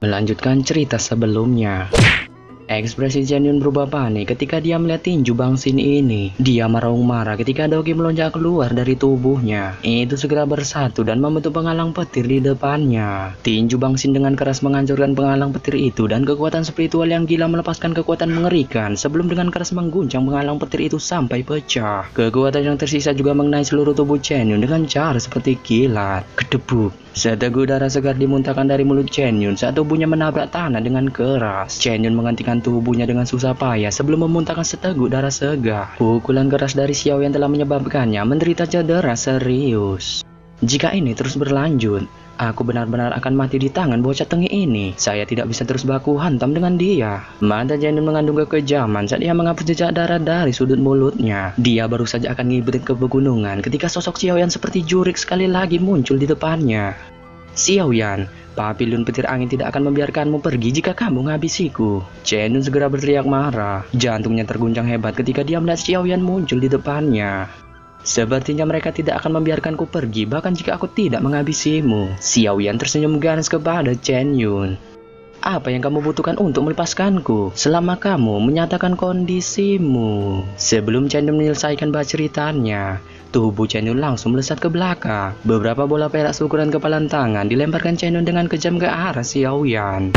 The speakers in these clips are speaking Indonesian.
Melanjutkan cerita sebelumnya. Ekspresi Chen berubah panik ketika dia melihat tinju Bangsin ini. Dia meraung marah ketika Dogi melonjak keluar dari tubuhnya. Itu segera bersatu dan membentuk penghalang petir di depannya. Tinju Bangsin dengan keras menghancurkan penghalang petir itu, dan kekuatan spiritual yang gila melepaskan kekuatan mengerikan sebelum dengan keras mengguncang penghalang petir itu sampai pecah. Kekuatan yang tersisa juga mengenai seluruh tubuh Chen dengan cara seperti kilat. Kedebuk. Seteguk darah segar dimuntahkan dari mulut Chen saat tubuhnya menabrak tanah dengan keras. Chen menghentikan tubuhnya dengan susah payah sebelum memuntahkan seteguk darah segar. Pukulan keras dari Xiao yang telah menyebabkannya menderita cedera serius. Jika ini terus berlanjut, aku benar-benar akan mati di tangan bocah tengik ini. Saya tidak bisa terus baku hantam dengan dia. Mata Chen mengandung kekejaman saat dia menghapus jejak darah dari sudut mulutnya. Dia baru saja akan ngibrit ke pegunungan ketika sosok Xiao Yan seperti jurik sekali lagi muncul di depannya. Xiao Yan, papilun petir angin tidak akan membiarkanmu pergi jika kamu menghabisiku. Chen segera berteriak marah. Jantungnya terguncang hebat ketika dia melihat Xiao Yan muncul di depannya. Sepertinya mereka tidak akan membiarkanku pergi bahkan jika aku tidak menghabisimu. Xiao Yan tersenyum ganas kepada Chen Yun. Apa yang kamu butuhkan untuk melepaskanku selama kamu menyatakan kondisimu? Sebelum Chen Yun menyelesaikan bahas ceritanya, tubuh Chen Yun langsung melesat ke belakang. Beberapa bola perak seukuran kepalan tangan dilemparkan Chen Yun dengan kejam ke arah Xiao Yan.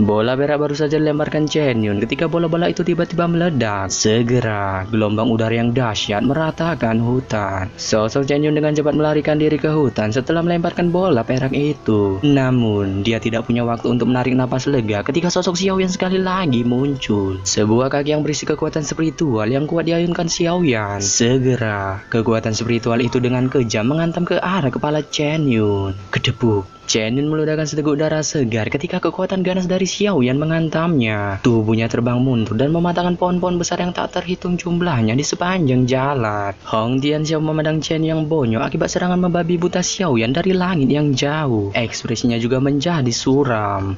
Bola perak baru saja dilemparkan Chen Yun ketika bola-bola itu tiba-tiba meledak. Segera, gelombang udara yang dahsyat meratakan hutan. Sosok Chen Yun dengan cepat melarikan diri ke hutan setelah melemparkan bola perak itu. Namun, dia tidak punya waktu untuk menarik napas lega ketika sosok Xiao Yan sekali lagi muncul. Sebuah kaki yang berisi kekuatan spiritual yang kuat diayunkan Xiao Yan. Segera, kekuatan spiritual itu dengan kejam menghantam ke arah kepala Chen Yun. Kedebuk. Chen Yun meludahkan seteguk darah segar ketika kekuatan ganas dari Xiao Yan menghantamnya. Tubuhnya terbang mundur dan mematahkan pohon-pohon besar yang tak terhitung jumlahnya di sepanjang jalan. Hong Tianxiao memandang Chen yang bonyok akibat serangan membabi buta Xiao Yan dari langit yang jauh. Ekspresinya juga menjadi suram.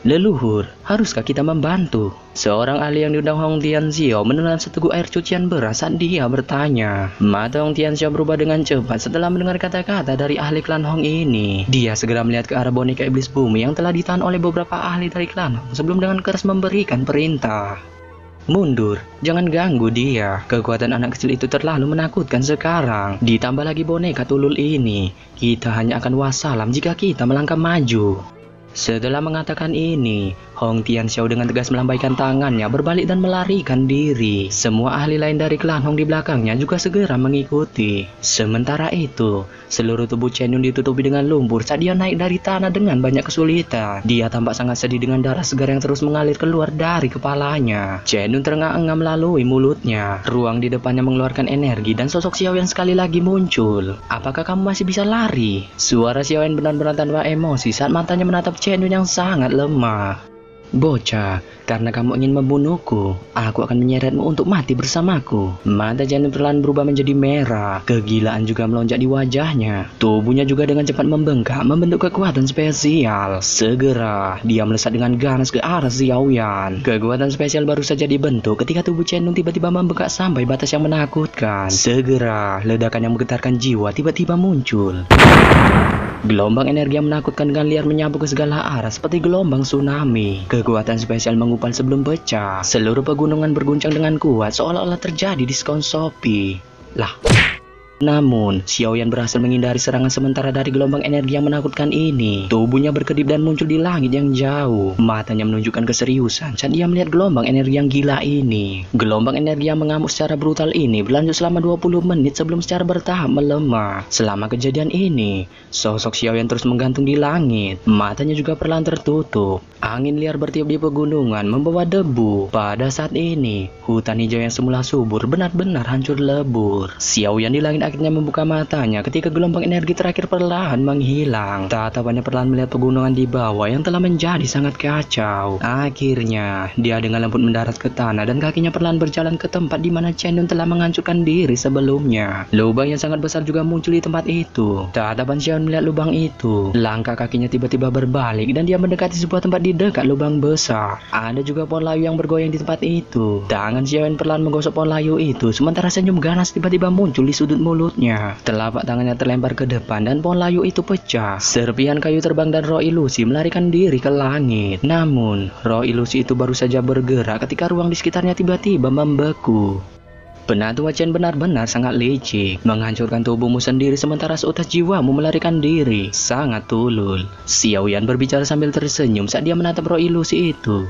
Leluhur, haruskah kita membantu? Seorang ahli yang diundang Hong Tianxiao menelan seteguk air cucian beras saat dia bertanya. Mata Hong Tianxiao berubah dengan cepat setelah mendengar kata-kata dari ahli klan Hong ini. Dia segera melihat ke arah boneka iblis bumi yang telah ditahan oleh beberapa ahli dari klan Hong sebelum dengan keras memberikan perintah. Mundur, jangan ganggu dia. Kekuatan anak kecil itu terlalu menakutkan sekarang. Ditambah lagi boneka tulul ini. Kita hanya akan wassalam jika kita melangkah maju. Setelah mengatakan ini, Hong Tianxiao dengan tegas melambaikan tangannya berbalik dan melarikan diri. Semua ahli lain dari klan Hong di belakangnya juga segera mengikuti. Sementara itu, seluruh tubuh Chen Yun ditutupi dengan lumpur saat dia naik dari tanah dengan banyak kesulitan. Dia tampak sangat sedih dengan darah segar yang terus mengalir keluar dari kepalanya. Chen Yun terengah-engah melalui mulutnya. Ruang di depannya mengeluarkan energi dan sosok Xiao Yan sekali lagi muncul. Apakah kamu masih bisa lari? Suara Xiao Yan benar-benar tanpa emosi saat matanya menatap Chen Yun yang sangat lemah. Bocah, karena kamu ingin membunuhku, aku akan menyeretmu untuk mati bersamaku. Mata Chen Yun perlahan berubah menjadi merah. Kegilaan juga melonjak di wajahnya. Tubuhnya juga dengan cepat membengkak membentuk kekuatan spesial. Segera, dia melesat dengan ganas ke arah Xiao Yan. Kekuatan spesial baru saja dibentuk ketika tubuh Chen Yun tiba-tiba membengkak sampai batas yang menakutkan. Segera, ledakan yang menggetarkan jiwa tiba-tiba muncul. Gelombang energi yang menakutkan dengan liar menyapu ke segala arah seperti gelombang tsunami. Kekuatan spesial mengupal sebelum pecah. Seluruh pegunungan berguncang dengan kuat seolah-olah terjadi diskon Shopee. Lah. Namun, Xiao Yan berhasil menghindari serangan sementara dari gelombang energi yang menakutkan ini. Tubuhnya berkedip dan muncul di langit yang jauh. Matanya menunjukkan keseriusan saat dia melihat gelombang energi yang gila ini. Gelombang energi yang mengamuk secara brutal ini berlanjut selama 20 menit sebelum secara bertahap melemah. Selama kejadian ini, sosok Xiao Yan terus menggantung di langit. Matanya juga perlahan tertutup. Angin liar bertiup di pegunungan membawa debu. Pada saat ini, hutan hijau yang semula subur benar-benar hancur lebur. Xiao Yan di langit akhirnya membuka matanya ketika gelombang energi terakhir perlahan menghilang. Tatapannya perlahan melihat pegunungan di bawah yang telah menjadi sangat kacau. Akhirnya, dia dengan lembut mendarat ke tanah dan kakinya perlahan berjalan ke tempat di mana Chen Yun telah menghancurkan diri sebelumnya. Lubang yang sangat besar juga muncul di tempat itu. Tatapan Xiao Yan melihat lubang itu. Langkah kakinya tiba-tiba berbalik dan dia mendekati sebuah tempat di dekat lubang besar. Ada juga pohon layu yang bergoyang di tempat itu. Tangan Xiao Yan perlahan menggosok pohon layu itu, sementara senyum ganas tiba-tiba muncul di sudut mulut mulutnya. Telapak tangannya terlempar ke depan dan pohon layu itu pecah. Serpihan kayu terbang dan roh ilusi melarikan diri ke langit. Namun, roh ilusi itu baru saja bergerak ketika ruang di sekitarnya tiba-tiba membeku. Penatua Chen benar-benar sangat licik, menghancurkan tubuhmu sendiri sementara seutas jiwamu melarikan diri. Sangat tulul. Xiaoyan berbicara sambil tersenyum saat dia menatap roh ilusi itu.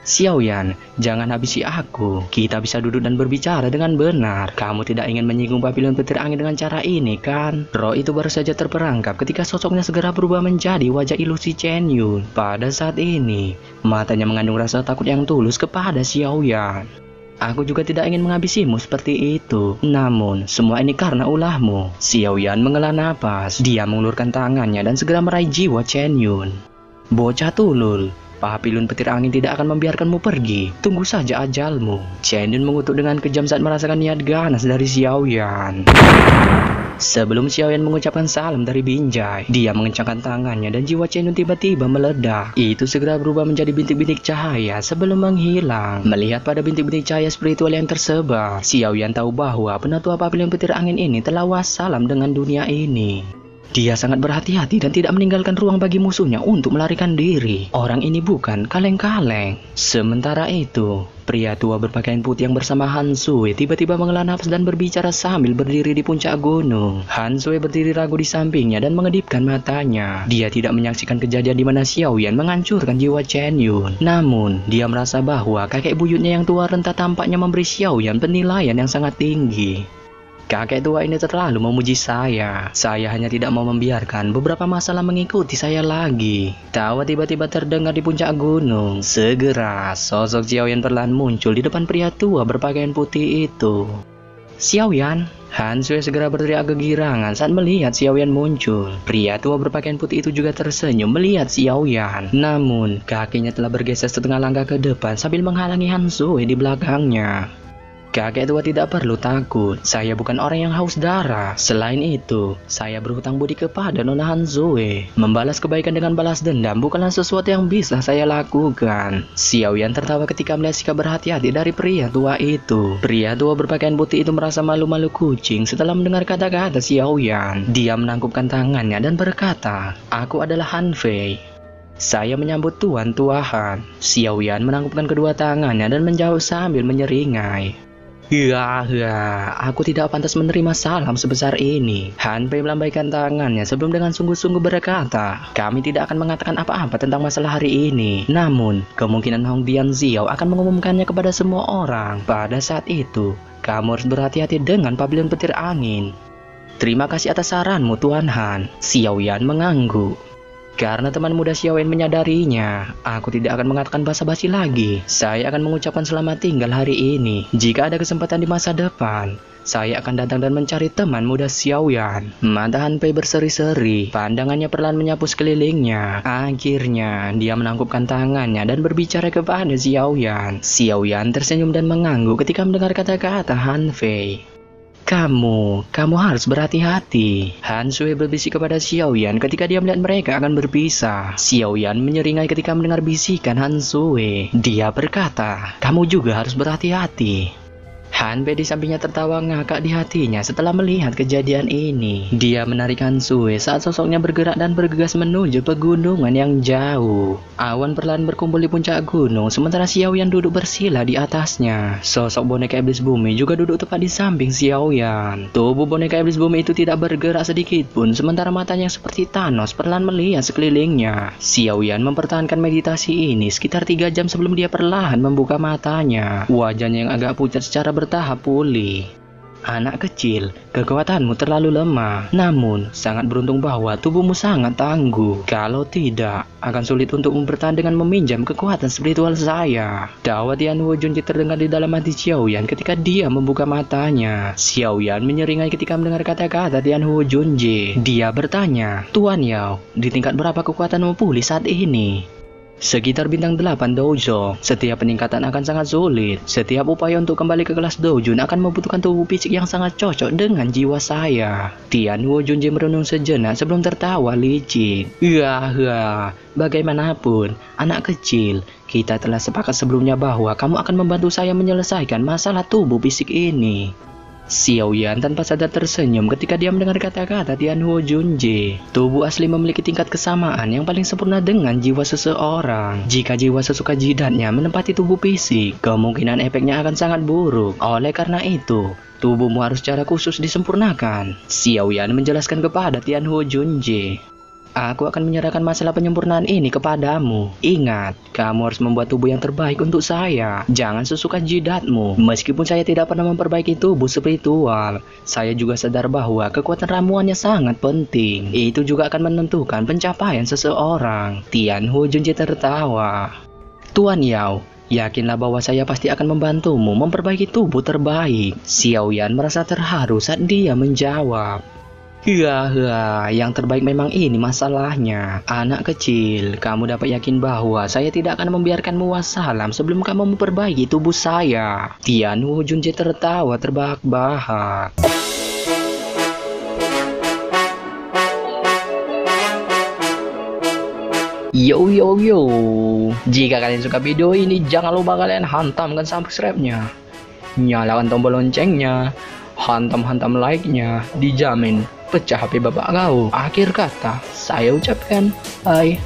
Xiaoyan, jangan habisi aku. Kita bisa duduk dan berbicara dengan benar. Kamu tidak ingin menyinggung pavilion petir angin dengan cara ini, kan? Roh itu baru saja terperangkap ketika sosoknya segera berubah menjadi wajah ilusi Chen Yun. Pada saat ini, matanya mengandung rasa takut yang tulus kepada Xiaoyan. Aku juga tidak ingin menghabisimu seperti itu. Namun, semua ini karena ulahmu. Xiaoyan menghela napas. Dia mengulurkan tangannya dan segera meraih jiwa Chen Yun. Bocah tulul, pavilion petir angin tidak akan membiarkanmu pergi. Tunggu saja ajalmu. Chen Yun mengutuk dengan kejam saat merasakan niat ganas dari Xiaoyan. Sebelum Xiaoyan mengucapkan salam dari Binjai, dia mengencangkan tangannya dan jiwa Chen Yun tiba-tiba meledak. Itu segera berubah menjadi bintik-bintik cahaya sebelum menghilang. Melihat pada bintik-bintik cahaya spiritual yang tersebar, Xiaoyan tahu bahwa penatua pavilion petir angin ini telah wassalam dengan dunia ini. Dia sangat berhati-hati dan tidak meninggalkan ruang bagi musuhnya untuk melarikan diri. Orang ini bukan kaleng-kaleng. Sementara itu, pria tua berpakaian putih yang bersama Han Sui tiba-tiba menghela nafas dan berbicara sambil berdiri di puncak gunung. Han Sui berdiri ragu di sampingnya dan mengedipkan matanya. Dia tidak menyaksikan kejadian di mana Xiaoyan menghancurkan jiwa Chen Yun. Namun, dia merasa bahwa kakek buyutnya yang tua renta tampaknya memberi Xiaoyan penilaian yang sangat tinggi. Kakek tua ini terlalu memuji saya. Saya hanya tidak mau membiarkan beberapa masalah mengikuti saya lagi. Tawa tiba-tiba terdengar di puncak gunung. Segera, sosok Xiaoyan perlahan muncul di depan pria tua berpakaian putih itu. Xiaoyan, Han Sui segera berteriak kegirangan saat melihat Xiaoyan muncul. Pria tua berpakaian putih itu juga tersenyum melihat Xiaoyan. Namun, kakinya telah bergeser setengah langkah ke depan sambil menghalangi Han Sui di belakangnya. Kakek tua tidak perlu takut, saya bukan orang yang haus darah. Selain itu, saya berhutang budi kepada Nona Han Sui. Membalas kebaikan dengan balas dendam bukanlah sesuatu yang bisa saya lakukan. Xiaoyan tertawa ketika melihat sikap berhati-hati dari pria tua itu. Pria tua berpakaian putih itu merasa malu-malu kucing setelah mendengar kata-kata Xiaoyan. Dia menangkupkan tangannya dan berkata, "Aku adalah Han Fei. Saya menyambut tuan-tuahan." Xiaoyan menangkupkan kedua tangannya dan menjauh sambil menyeringai. Ya, aku tidak pantas menerima salam sebesar ini. Han Pei melambaikan tangannya sebelum dengan sungguh-sungguh berkata, "Kami tidak akan mengatakan apa-apa tentang masalah hari ini. Namun, kemungkinan Hong Dian Xiao akan mengumumkannya kepada semua orang. Pada saat itu, kamu harus berhati-hati dengan pavilion petir angin." "Terima kasih atas saranmu, Tuan Han." Xiaoyan mengangguk. Karena teman muda Xiaoyan menyadarinya, aku tidak akan mengatakan basa-basi lagi. Saya akan mengucapkan selamat tinggal hari ini. Jika ada kesempatan di masa depan, saya akan datang dan mencari teman muda Xiaoyan. Mata Han Pei berseri-seri, pandangannya perlahan menyapu sekelilingnya. Akhirnya, dia menangkupkan tangannya dan berbicara kepada Xiaoyan. Xiaoyan tersenyum dan mengangguk ketika mendengar kata-kata Han Fei. Kamu harus berhati-hati." Han Sui berbisik kepada Xiaoyan ketika dia melihat mereka akan berpisah. Xiaoyan menyeringai ketika mendengar bisikan Han Sui. Dia berkata, "Kamu juga harus berhati-hati." Han Pei di sampingnya tertawa ngakak di hatinya setelah melihat kejadian ini. Dia menarik Han Sui saat sosoknya bergerak dan bergegas menuju pegunungan yang jauh. Awan perlahan berkumpul di puncak gunung, sementara Xiaoyan duduk bersila di atasnya. Sosok boneka iblis bumi juga duduk tepat di samping Xiaoyan. Tubuh boneka iblis bumi itu tidak bergerak sedikit pun, sementara matanya yang seperti Thanos perlahan melihat sekelilingnya. Xiaoyan mempertahankan meditasi ini sekitar 3 jam sebelum dia perlahan membuka matanya. Wajahnya yang agak pucat secara bertahap pulih. "Anak kecil, kekuatanmu terlalu lemah. Namun, sangat beruntung bahwa tubuhmu sangat tangguh. Kalau tidak, akan sulit untukmu bertahan dengan meminjam kekuatan spiritual saya." Tawa Tian Wu Junji terdengar di dalam hati Xiaoyan ketika dia membuka matanya. Xiaoyan menyeringai ketika mendengar kata-kata Tian Wu Junji. Dia bertanya, "Tuan Yao, di tingkat berapa kekuatanmu pulih saat ini?" "Sekitar bintang 8 dojo. Setiap peningkatan akan sangat sulit. Setiap upaya untuk kembali ke kelas dojun akan membutuhkan tubuh fisik yang sangat cocok dengan jiwa saya." Tian Wu Junji merenung sejenak sebelum tertawa licik. Bagaimanapun, anak kecil, kita telah sepakat sebelumnya bahwa kamu akan membantu saya menyelesaikan masalah tubuh fisik ini." Xiao Yan tanpa sadar tersenyum ketika dia mendengar kata-kata Tianhuo Junji. Tubuh asli memiliki tingkat kesamaan yang paling sempurna dengan jiwa seseorang. Jika jiwa sesuka jidatnya menempati tubuh fisik, kemungkinan efeknya akan sangat buruk. Oleh karena itu, tubuhmu harus secara khusus disempurnakan. Xiao Yan menjelaskan kepada Tianhuo Junji. Aku akan menyerahkan masalah penyempurnaan ini kepadamu. Ingat, kamu harus membuat tubuh yang terbaik untuk saya. Jangan sesuka jidatmu. Meskipun saya tidak pernah memperbaiki tubuh spiritual, saya juga sadar bahwa kekuatan ramuannya sangat penting. Itu juga akan menentukan pencapaian seseorang. Tianhuo Junji tertawa. Tuan Yao, yakinlah bahwa saya pasti akan membantumu memperbaiki tubuh terbaik. Xiao Yan merasa terharu saat dia menjawab. Yang terbaik memang ini masalahnya. Anak kecil, kamu dapat yakin bahwa saya tidak akan membiarkanmu wassalam sebelum kamu memperbaiki tubuh saya. Tianhuo Junji tertawa terbahak-bahak. Yo, jika kalian suka video ini, jangan lupa kalian hantamkan subscribe-nya, nyalakan tombol loncengnya, hantam like-nya, dijamin pecah HP bapak kau. Akhir kata, saya ucapkan bye.